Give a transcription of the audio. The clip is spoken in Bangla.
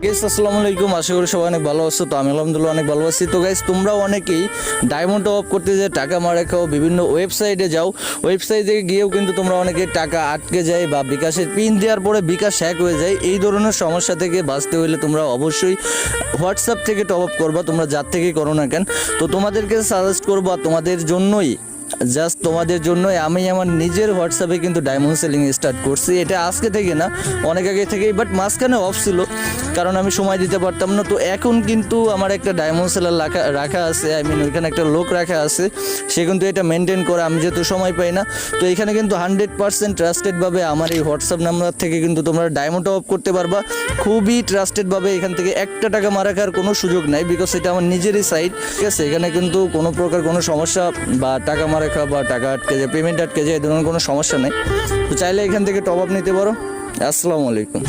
গাইস আসসালামু আলাইকুম, আশা করি সবাই অনেক ভালো আছো। তো আমি আলহামদুলিল্লাহ অনেক ভালো আছি। তো গাইস তোমরাও অনেকেই ডায়মন্ড টপ আপ করতে যে টাকা মারা খাও, বিভিন্ন ওয়েবসাইটে যাও, ওয়েবসাইটে গিয়েও কিন্তু তোমরা অনেকে টাকা আটকে যায় বা বিকাশের পিন দেওয়ার পরে বিকাশ হ্যাক হয়ে যায়। এই ধরনের সমস্যা থেকে বাঁচতে হলে তোমরা অবশ্যই হোয়াটসঅ্যাপ থেকে টপ আপ করবা, তোমরা যার থেকেই করো না কেন। তো তোমাদেরকে সাজেস্ট করবো, তোমাদের জন্যই জাস্ট তোমাদের জন্যই আমি আমার নিজের হোয়াটসঅ্যাপে কিন্তু ডায়মন্ড সেলিং স্টার্ট করছি। এটা আজকে থেকে না, অনেক আগে থেকেই, বাট মাঝখানে অফ ছিল কারণ আমি সময় দিতে পারতাম না। তো এখন কিন্তু আমার একটা ডায়মন্ড সেলার রাখা আছে, ওইখানে একটা লোক রাখা আছে, সে কিন্তু এটা মেনটেন করে, আমি যেহেতু সময় পাই না। তো এখানে কিন্তু 100% ট্রাস্টেডভাবে আমার এই হোয়াটসঅ্যাপ নাম্বার থেকে কিন্তু তোমরা ডায়মন্ড টপ আপ করতে পারবা খুবই ট্রাস্টেডভাবে। এখান থেকে একটা টাকা মারা খাওয়ার কোনো সুযোগ নাই, বিকজ এটা আমার নিজেরই সাইট, ঠিক আছে। এখানে কিন্তু কোনো প্রকার কোনো সমস্যা বা টাকা মারা খাওয়া বা টাকা আটকে যায়, পেমেন্ট আটকে যায়, এই ধরনের কোনো সমস্যা নেই। তো চাইলে এখান থেকে টপ আপ নিতে পারো। আসসালামু আলাইকুম।